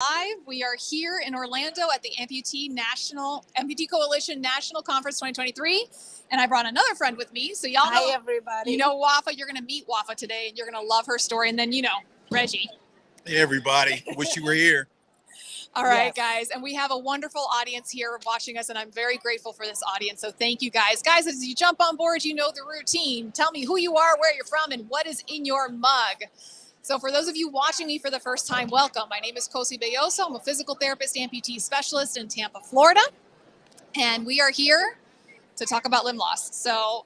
Live. We are here in Orlando at the Amputee Coalition National Conference 2023. And I brought another friend with me. So y'all know, Hi, everybody. you know Wafa. You're going to meet Wafa today and you're going to love her story. And then, Reggie. Hey, everybody. Wish you were here. All right, guys. And we have a wonderful audience here watching us, and I'm very grateful for this audience. So thank you, guys. Guys, as you jump on board, you know the routine. Tell me who you are, where you're from, and what is in your mug. So for those of you watching me for the first time, welcome. My name is Kosi Bayoso. I'm a physical therapist, amputee specialist in Tampa, Florida. And we are here to talk about limb loss. So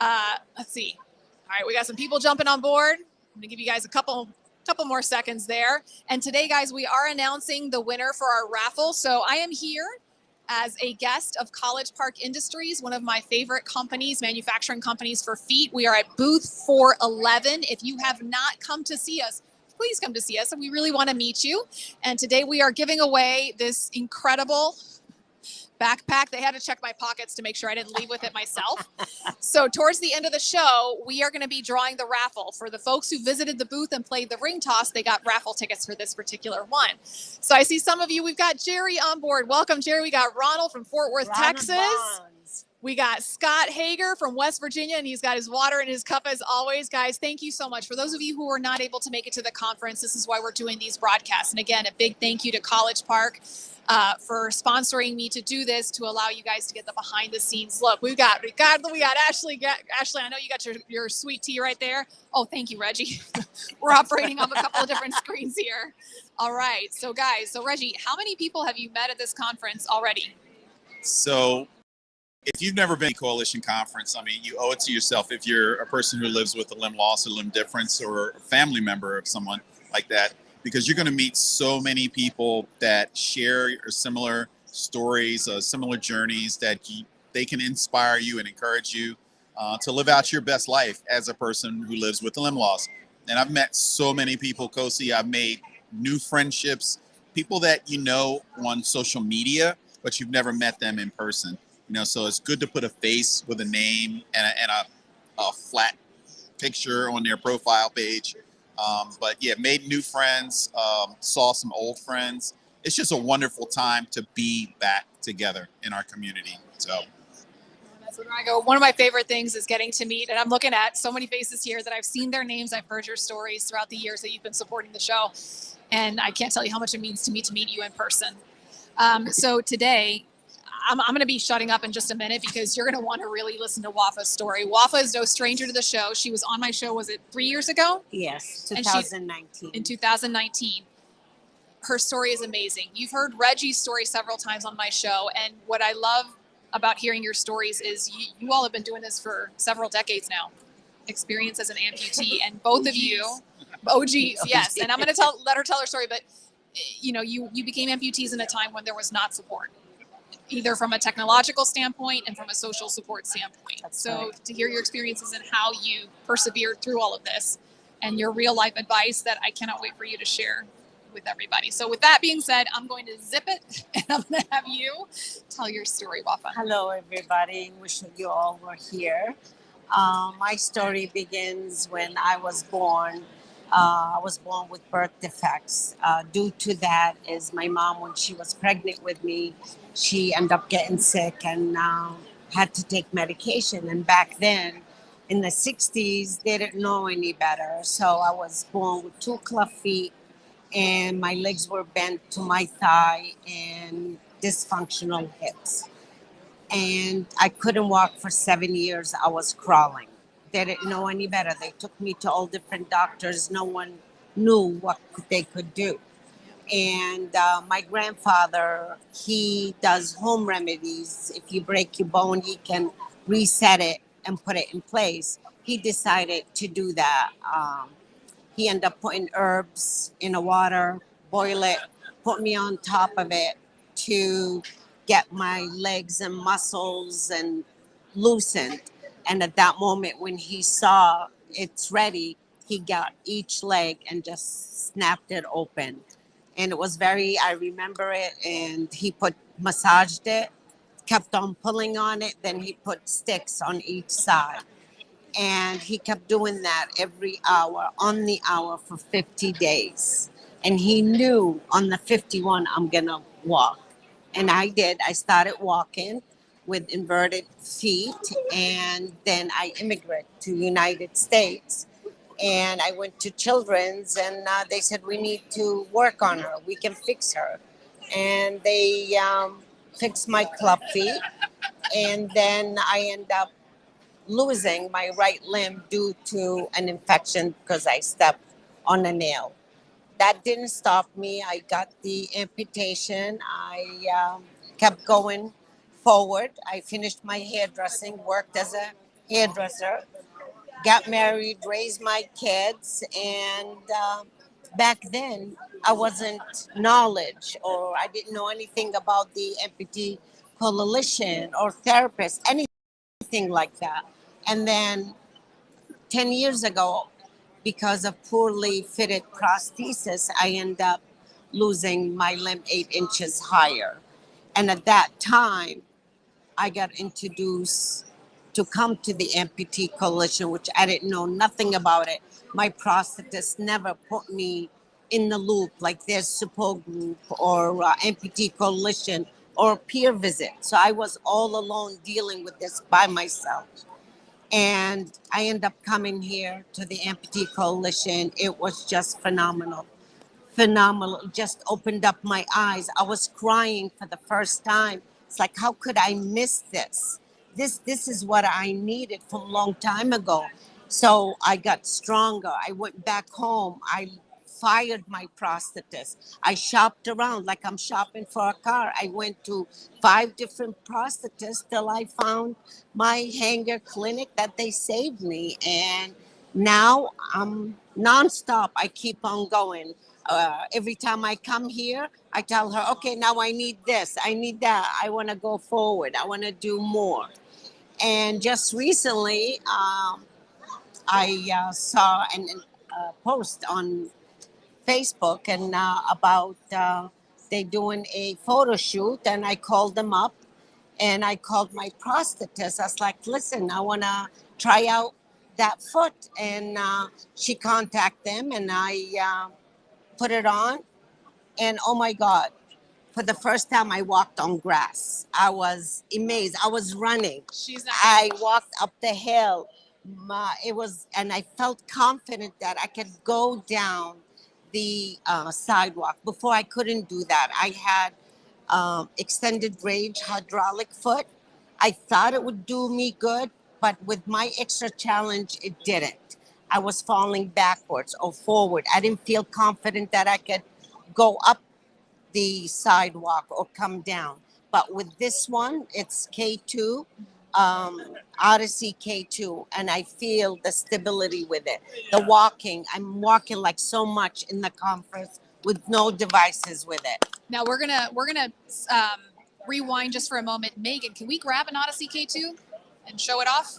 let's see. All right, we got some people jumping on board. I'm gonna give you guys a couple more seconds there. And today, guys, we are announcing the winner for our raffle. So I am here as a guest of College Park Industries, one of my favorite companies, manufacturing companies for feet. We are at booth 411. If you have not come to see us, please come to see us. And we really want to meet you. And today we are giving away this incredible backpack. They had to check my pockets to make sure I didn't leave with it myself. So towards the end of the show, we are going to be drawing the raffle. For the folks who visited the booth and played the ring toss, they got raffle tickets for this particular one. So I see some of you, we've got Jerry on board. Welcome, Jerry. We got Ronald from Fort Worth, Texas. Bonds. We got Scott Hager from West Virginia, and he's got his water in his cup as always. Guys, thank you so much. For those of you who were not able to make it to the conference, this is why we're doing these broadcasts. And again, a big thank you to College Park for sponsoring me to do this, to allow you guys to get the behind the scenes look. We got Ashley. Ashley, I know you got your sweet tea right there. Oh, thank you, Reggie. We're operating on a couple of different screens here. All right. So guys, Reggie, how many people have you met at this conference already? So if you've never been to a coalition conference, I mean, you owe it to yourself if you're a person who lives with a limb loss or limb difference, or a family member of someone like that, because you're going to meet so many people that share similar stories, similar journeys, that they can inspire you and encourage you to live out your best life as a person who lives with a limb loss. And I've met so many people, Kosi. I've made new friendships, people that you know on social media, but you've never met them in person. So it's good to put a face with a name and a flat picture on their profile page. But yeah, made new friends, saw some old friends. It's just a wonderful time to be back together in our community. So that's where I go. One of my favorite things is getting to meet, and I'm looking at so many faces here that I've seen their names. I've heard your stories throughout the years that you've been supporting the show. And I can't tell you how much it means to me to meet you in person. So today, I'm going to be shutting up in just a minute because you're going to want to really listen to Wafa's story. Wafa is no stranger to the show. She was on my show, was it 3 years ago? Yes, 2019. In 2019. Her story is amazing. You've heard Reggie's story several times on my show. And what I love about hearing your stories is you all have been doing this for several decades now. Experience as an amputee. And both of you, OGs, yes. And I'm going to let her tell her story. But, you became amputees in a time when there was not support, either from a technological standpoint and from a social support standpoint. So to hear your experiences and how you persevered through all of this and your real life advice that I cannot wait for you to share with everybody. So with that being said, I'm going to zip it and I'm going to have you tell your story, Wafa. Hello, everybody. Wishing you all were here. My story begins when I was born. I was born with birth defects. Due to that is my mom, when she was pregnant with me, she ended up getting sick and had to take medication. And back then, in the 60s, they didn't know any better. So I was born with 2 club feet, and my legs were bent to my thigh and dysfunctional hips. And I couldn't walk for 7 years. I was crawling. They didn't know any better. They took me to all different doctors. No one knew what they could do. And my grandfather, he does home remedies. If you break your bone, he can reset it and put it in place. He decided to do that. He ended up putting herbs in the water, boil it, put me on top of it to get my legs and muscles and loosened. And at that moment, when he saw it's ready, he got each leg and just snapped it open. And it was I remember it, and he massaged it, kept on pulling on it, then he put sticks on each side. And he kept doing that every hour, on the hour, for 50 days. And he knew on the 51 I'm gonna walk. And I did. I started walking with inverted feet, and then I immigrated to United States. And I went to Children's, and they said we need to work on her. We can fix her, and they fixed my club feet. And then I end up losing my right limb due to an infection because I stepped on a nail. That didn't stop me. I got the amputation. I kept going forward. I finished my hairdressing, worked as a hairdresser, got married, raised my kids, and back then I wasn't knowledge, or I didn't know anything about the Amputee Coalition or therapists, anything like that. And then 10 years ago, because of poorly fitted prosthesis, I end up losing my limb 8 inches higher. And at that time, I got introduced to come to the Amputee Coalition, which I didn't know nothing about it. My prosthetist never put me in the loop like there's support group or Amputee Coalition or peer visit. So I was all alone dealing with this by myself. And I end up coming here to the Amputee Coalition. It was just phenomenal. Phenomenal. It just opened up my eyes. I was crying for the first time. It's like, how could I miss this? This is what I needed from a long time ago. So I got stronger. I went back home. I fired my prosthetist. I shopped around like I'm shopping for a car. I went to 5 different prosthetists till I found my hanger clinic that they saved me. And now I'm nonstop. I keep on going. Every time I come here, I tell her, okay, now I need this, I need that. I want to go forward. I want to do more. And just recently, I saw a post on Facebook and about they doing a photo shoot, and I called them up and I called my prosthetist. I was like, listen, I want to try out that foot. And she contacted them, and I put it on. And oh my God, for the first time I walked on grass. I was amazed. I was running. She's not. I walked up the hill. And I felt confident that I could go down the sidewalk. Before I couldn't do that. I had extended range hydraulic foot. I thought it would do me good, but with my extra challenge, it didn't. I was falling backwards or forward. I didn't feel confident that I could go up the sidewalk or come down. But with this one, it's K2, Odyssey K2, and I feel the stability with it. The walking, I'm walking like so much in the conference with no devices with it. Now we're gonna rewind just for a moment. Megan, can we grab an Odyssey K2 and show it off?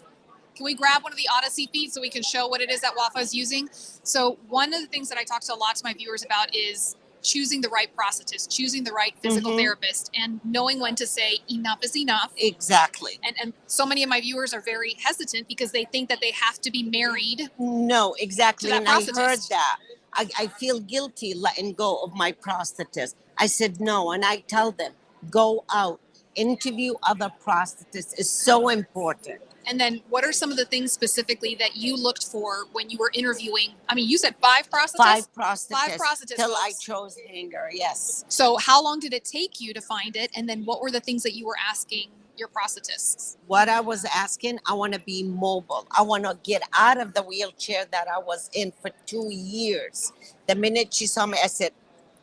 Can we grab one of the Odyssey feet so we can show what it is that Wafa is using? So one of the things that I talk to a lot to my viewers about is choosing the right prosthetist, choosing the right physical therapist, and knowing when to say enough is enough. Exactly. And so many of my viewers are very hesitant because they think that they have to be married. No, exactly. To that And I prosthetist. heard that. I feel guilty letting go of my prosthetist. I said no, and I tell them, go out, interview other prosthetists is so important. And then what are some of the things specifically that you looked for when you were interviewing? I mean, you said 5 prosthetists? 5 prosthetists. 5 prosthetists. Till I folks. chose hanger, yes. So how long did it take you to find it? And then what were the things that you were asking your prosthetists? What I was asking, I want to be mobile. I want to get out of the wheelchair that I was in for 2 years. The minute she saw me, I said,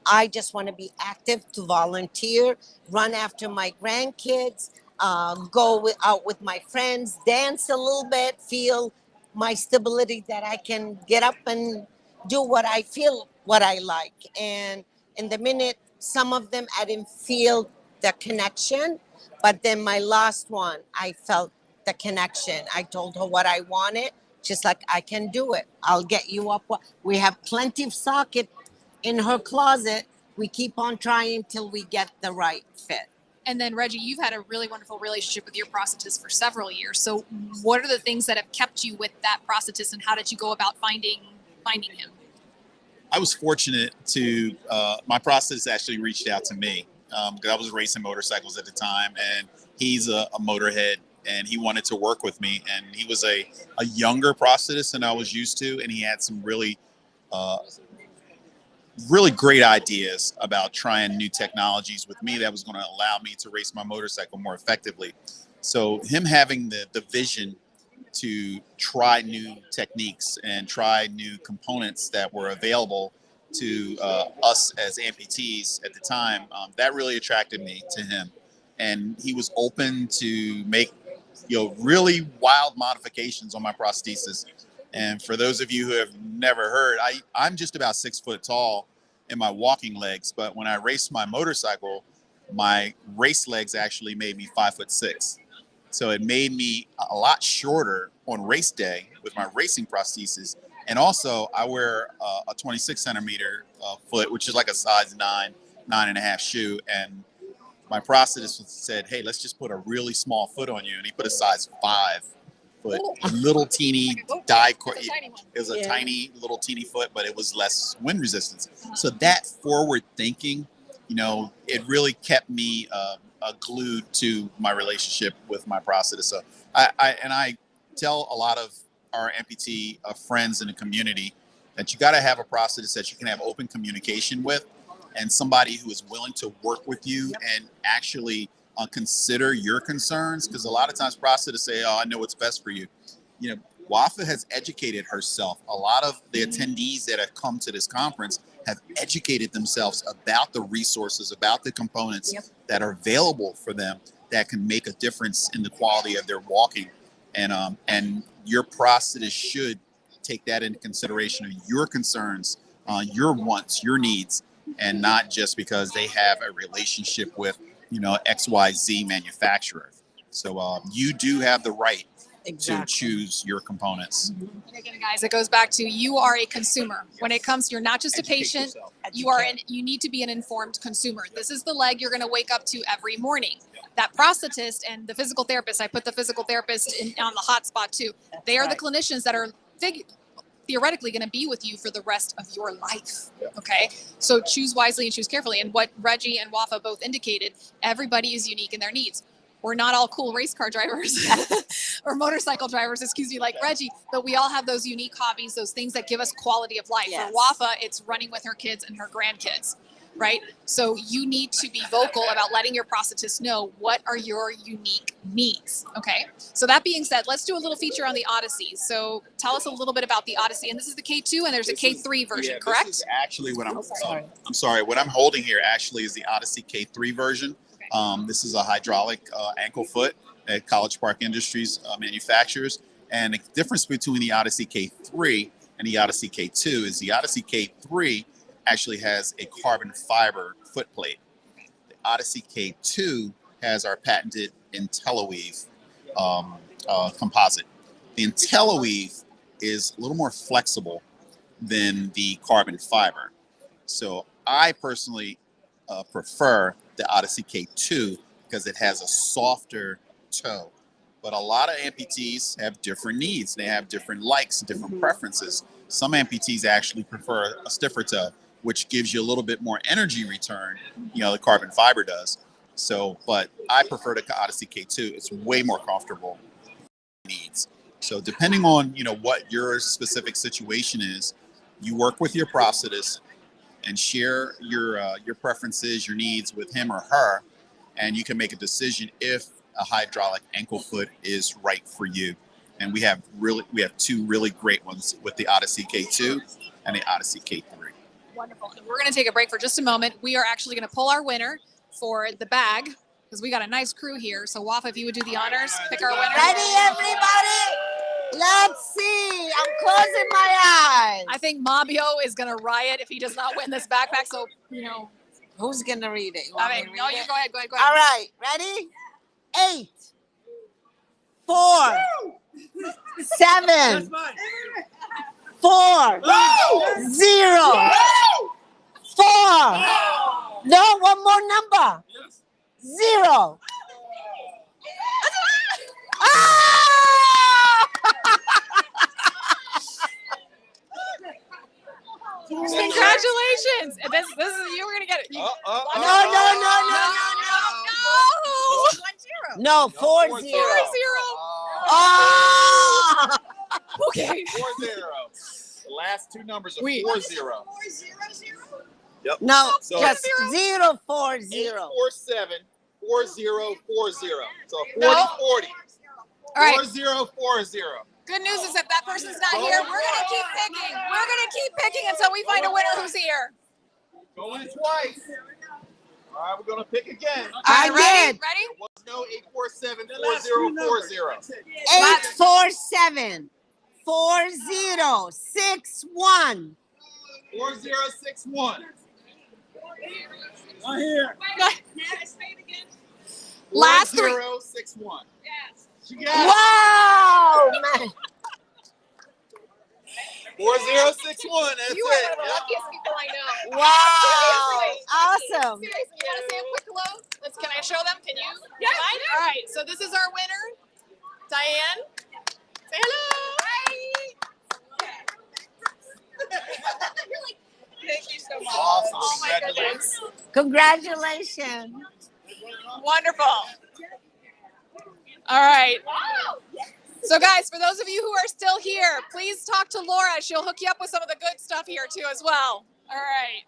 I just want to be active, to volunteer, run after my grandkids, go out with my friends, dance a little bit, feel my stability that I can get up and do what I feel, what I like. And in the minute, some of them, I didn't feel the connection. But then my last one, I felt the connection. I told her what I wanted. She's like, I can do it. I'll get you up. We have plenty of socket in her closet. We keep on trying till we get the right fit. And then Reggie, you've had a really wonderful relationship with your prosthetist for several years. So what are the things that have kept you with that prosthetist, and how did you go about finding him? I was fortunate to, my prosthetist actually reached out to me because I was racing motorcycles at the time, and he's a motorhead, and he wanted to work with me. And he was a younger prosthetist than I was used to, and he had some really great ideas about trying new technologies with me that was going to allow me to race my motorcycle more effectively. So him having the vision to try new techniques and try new components that were available to us as amputees at the time, that really attracted me to him. And he was open to make, really wild modifications on my prosthesis. And for those of you who have never heard, I'm just about 6 foot tall in my walking legs, but when I raced my motorcycle, my race legs actually made me 5'6". So it made me a lot shorter on race day with my racing prosthesis. And also I wear a 26 centimeter foot, which is like a size 9.5 shoe. And my prosthetist said, hey, let's just put a really small foot on you. And he put a size 5 foot, little teeny die. It was a tiny little teeny foot, but it was less wind resistance. So that forward thinking, it really kept me glued to my relationship with my prosthetist. So I tell a lot of our amputee friends in the community that you got to have a prosthetist that you can have open communication with, and somebody who is willing to work with you and actually consider your concerns. Because a lot of times prosthetists say, oh, I know what's best for you. Wafa has educated herself. A lot of the attendees that have come to this conference have educated themselves about the resources, about the components that are available for them that can make a difference in the quality of their walking. And your prosthetist should take that into consideration of your concerns, your wants, your needs, and not just because they have a relationship with, XYZ manufacturer. So you do have the right to choose your components. And again, guys, it goes back to you are a consumer. When it comes, you're not just a patient. You need to be an informed consumer. This is the leg you're going to wake up to every morning. That prosthetist and the physical therapist, I put the physical therapist on the hot spot too. They are the clinicians that are theoretically going to be with you for the rest of your life. Okay. So choose wisely and choose carefully. And what Reggie and Wafa both indicated, everybody is unique in their needs. We're not all cool race car drivers or motorcycle drivers, like Reggie, but we all have those unique hobbies, those things that give us quality of life. For Wafa, it's running with her kids and her grandkids, right? So you need to be vocal about letting your prosthetist know what are your unique needs, okay? So that being said, let's do a little feature on the Odyssey. So tell us a little bit about the Odyssey. And this is the K2 and there's a K3 version, correct? This is actually what I'm sorry. What I'm holding here actually is the Odyssey K3 version. This is a hydraulic ankle foot at College Park Industries manufacturers. And the difference between the Odyssey K3 and the Odyssey K2 is the Odyssey K3 actually has a carbon fiber foot plate. The Odyssey K2 has our patented IntelliWeave composite. The IntelliWeave is a little more flexible than the carbon fiber. So I personally prefer the Odyssey K2 because it has a softer toe. But a lot of amputees have different needs. They have different likes, different preferences. Some amputees actually prefer a stiffer toe, which gives you a little bit more energy return, the carbon fiber does. So, but I prefer the Odyssey K2. It's way more comfortable needs. So depending on, what your specific situation is, you work with your prosthetist and share your preferences, your needs with him or her, and you can make a decision if a hydraulic ankle foot is right for you. And we have two really great ones with the Odyssey K2 and the Odyssey K3. Wonderful. And we're going to take a break for just a moment. We are actually going to pull our winner for the bag because we got a nice crew here. So Wafa, if you would do the honors, pick our winner. Ready, everybody? Let's see. I'm closing my eyes. I think Mabio is going to riot if he does not win this backpack. So, Who's going to read it? You go ahead. Go ahead. All right. Ready? 8, 4, 7, 4, 0, 4. No, one more number. 0. Congratulations! And this is you were gonna get it. No. No. 4-0. 4-0. Oh! Okay. 4-0. The last two numbers are Wait. 4-0. Yep. No, So just 0-4-0. 847 4040. So 40 No. 40. All right. 4040. Good news is that person's not here. We're gonna keep picking. We're gonna keep picking until we find a winner who's here. Going twice. All right, we're gonna pick again. I Ready? did. Ready? There was no 847 4040. 847 4061. 4061. Not here. Last three. 4061. She got it. Wow, man. 4061. That's You are one it. of the luckiest people I know. Wow. Seriously. Awesome. Seriously, you want to say a quick hello? Can I show them? Can you? Yeah. All right. So this is our winner, Diane. Say hello. Thank you so much. Awesome. Oh my Congratulations. goodness. Congratulations. Wonderful. All right. So guys, for those of you who are still here, please talk to Laura. She'll hook you up with some of the good stuff here too as well. All right.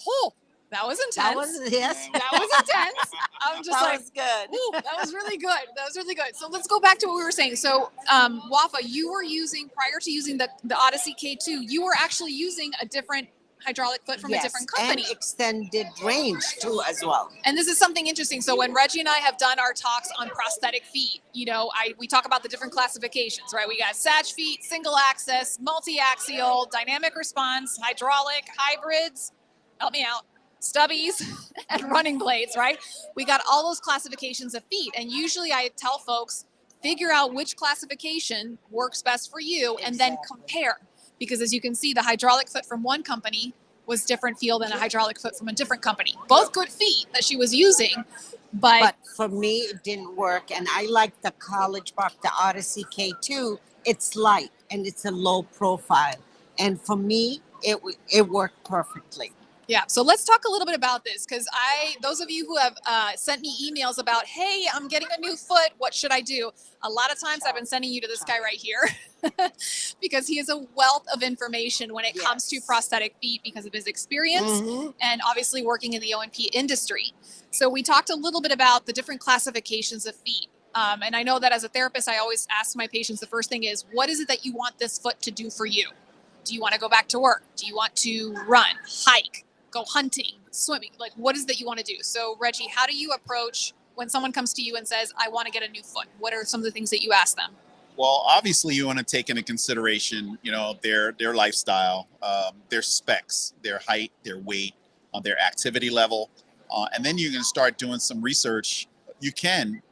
Oh, that was intense. That was, yes. That was intense. I'm just That like, was good. ooh, that was really good. That was really good. So let's go back to what we were saying. So Wafa, you were using, prior to using the Odyssey K2, you were actually using a different hydraulic foot from a different company. And extended range too as well. And this is something interesting. So when Reggie and I have done our talks on prosthetic feet, you know, we talk about the different classifications, right? We got satch feet, single axis, multi-axial, dynamic response, hydraulic, hybrids, help me out, stubbies, and running blades, right? We got all those classifications of feet. And usually I tell folks, figure out which classification works best for you and then compare. Because as you can see, the hydraulic foot from one company was different feel than a hydraulic foot from a different company. Both good feet that she was using, but for me, it didn't work. And I like the College Park, the Odyssey K2. It's light and it's a low profile. And for me, it worked perfectly. yeah. So let's talk a little bit about this, because those of you who have sent me emails about, hey, I'm getting a new foot, what should I do? A lot of times I've been sending you to this guy right here because he is a wealth of information when it comes to prosthetic feet because of his experience and obviously working in the O&P industry. So we talked a little bit about the different classifications of feet. And I know that as a therapist, I always ask my patients, the first thing is, what is it that you want this foot to do for you? Do you want to go back to work? Do you want to run, hike, go hunting, swimming? Like, what is it that you want to do? So Reggie, how do you approach when someone comes to you and says, I want to get a new foot? What are some of the things that you ask them? Well, obviously you want to take into consideration, you know, their lifestyle, their specs, their height, their weight, their activity level. And then you can start doing some research. You can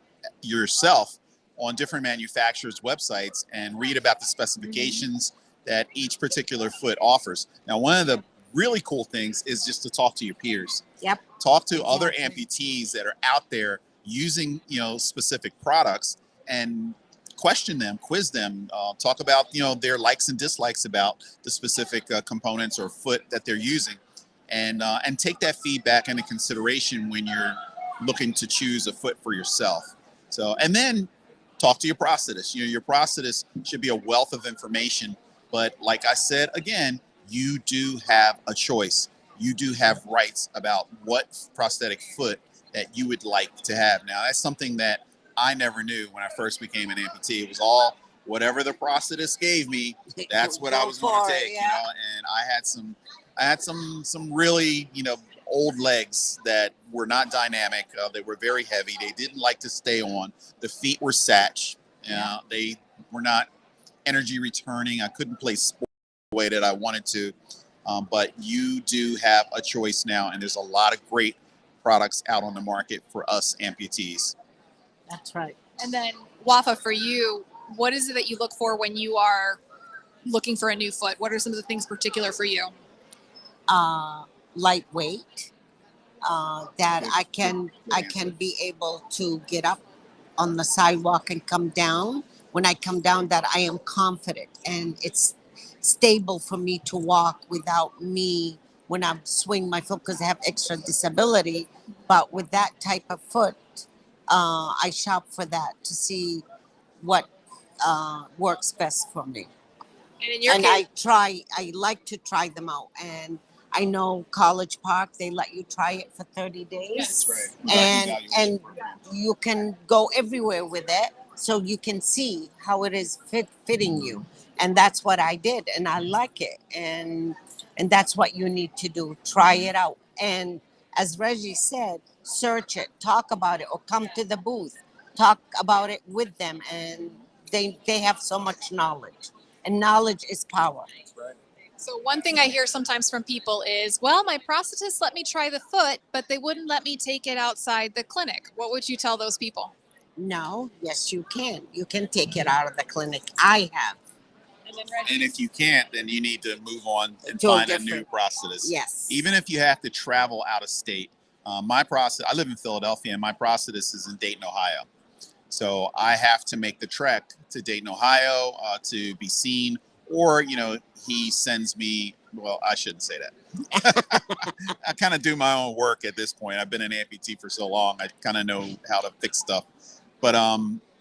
yourself on different manufacturers' websites and read about the specifications that each particular foot offers. Now, one of the really cool things is just to talk to your peers. Yep. Talk to other amputees that are out there using, you know, specific products and question them, quiz them, talk about, you know, their likes and dislikes about the specific components or foot that they're using, and take that feedback into consideration when you're looking to choose a foot for yourself. So, and then talk to your prosthetist. You know, your prosthetist should be a wealth of information, but like I said, again, you do have a choice. You do have rights about what prosthetic foot that you would like to have. Now, that's something that I never knew when I first became an amputee. It was all whatever the prosthetist gave me, that's what I was going to take, you know. And I had some really, you know, old legs that were not dynamic. They were very heavy. They didn't like to stay on. The feet were satch. They were not energy returning. I couldn't play sport the way that I wanted to. But you do have a choice now, and there's a lot of great products out on the market for us amputees. That's right. And then Wafa, for you, what is it that you look for when you are looking for a new foot? What are some of the things particular for you? Lightweight, that I can be able to get up on the sidewalk and come down. When I come down, that I am confident, and it's stable for me to walk without me when I swing my foot because I have extra disability. But with that type of foot, I shop for that to see what works best for me. And in your And case, I like to try them out. And I know College Park, they let you try it for 30 days. Yes. Right. And you can go everywhere with it so you can see how it is fitting you. And that's what I did, and I like it. And that's what you need to do. Try it out. And as Reggie said, search it, talk about it, or come to the booth, talk about it with them. And they have so much knowledge. And knowledge is power. so one thing I hear sometimes from people is, well, my prosthetist let me try the foot, but they wouldn't let me take it outside the clinic. What would you tell those people? No, yes, you can. You can take it out of the clinic. I have. And then Reggie. And if you can't, then you need to move on and To a find a new different- prosthetist. Yes. Even if you have to travel out of state. I live in Philadelphia, and my prosthetist is in Dayton, Ohio. So I have to make the trek to Dayton, Ohio, to be seen, or he sends me. Well, I shouldn't say that. I kind of do my own work at this point. I've been an amputee for so long. I kind of know how to fix stuff. But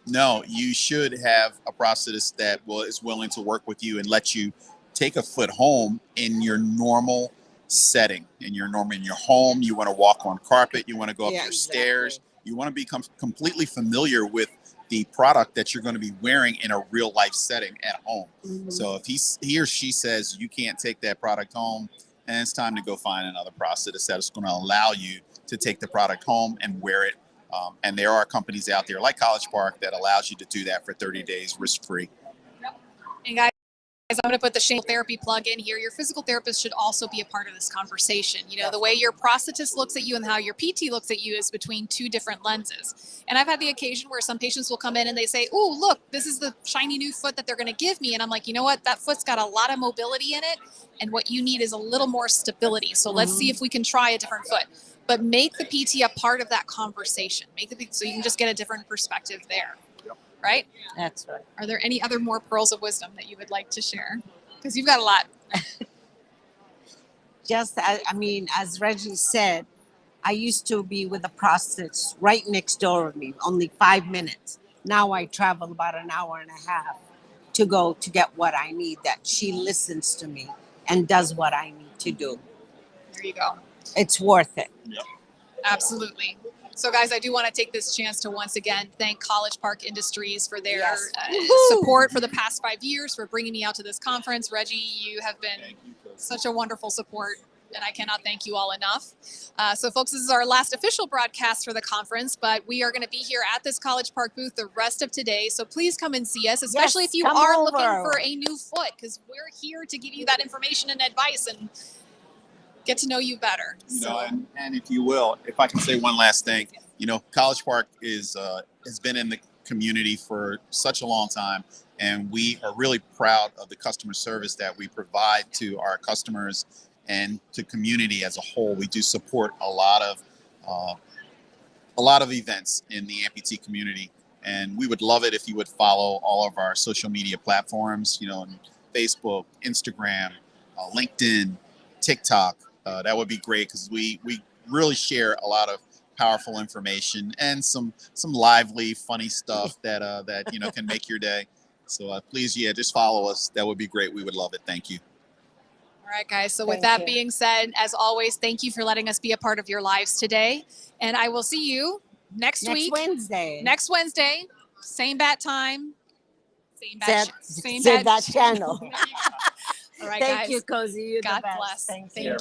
no, you should have a prosthetist that is willing to work with you and let you take a foot home in your normal setting. In your home, you want to walk on carpet, you want to go up your stairs, you want to become completely familiar with the product that you're going to be wearing in a real life setting at home. Mhm. So if he or she says you can't take that product home, then it's time to go find another prosthetist that's going to allow you to take the product home and wear it. And there are companies out there like College Park that allows you to do that for 30 days risk-free. And guys, I'm going to put the shame therapy plug in here. Your physical therapist should also be a part of this conversation. The way your prosthetist looks at you and how your PT looks at you is between two different lenses. And I've had the occasion where some patients will come in and they say, oh, look, this is the shiny new foot that they're going to give me. And I'm like, you know what? That foot's got a lot of mobility in it. And what you need is a little more stability. So let's see if we can try a different foot. But make the PT a part of that conversation. So you can just get a different perspective there. Right? That's right. Are there any other more pearls of wisdom that you would like to share? Because you've got a lot. As Reggie said, I used to be with a prosthetist right next door of me, only 5 minutes. Now I travel about an hour and a half to go to get what I need, that she listens to me and does what I need to do. There you go. It's worth it. Yep. Absolutely. So guys, I do want to take this chance to once again thank College Park Industries for their support for the past 5 years, for bringing me out to this conference. Reggie, you have been such a wonderful support, and I cannot thank you all enough. So folks, this is our last official broadcast for the conference, but we are going to be here at this College Park booth the rest of today. So please come and see us, especially Yes, if you come are over. looking for a new foot, because we're here to give you that information and advice and get to know you better. And if you will, if I can say one last thing, College Park has been in the community for such a long time, and we are really proud of the customer service that we provide to our customers and to community as a whole. We do support a lot of events in the amputee community, and we would love it if you would follow all of our social media platforms, on Facebook, Instagram, LinkedIn, TikTok. That would be great, because we really share a lot of powerful information and some lively, funny stuff that can make your day. So please, just follow us. That would be great. We would love it. Thank you. All right, guys. So with that being said, as always, thank you for letting us be a part of your lives today. And I will see you next week. Next Wednesday, same bat time, same bat channel. channel. All right, Thank guys. you, Cozy. You're God the best. bless. Thank you.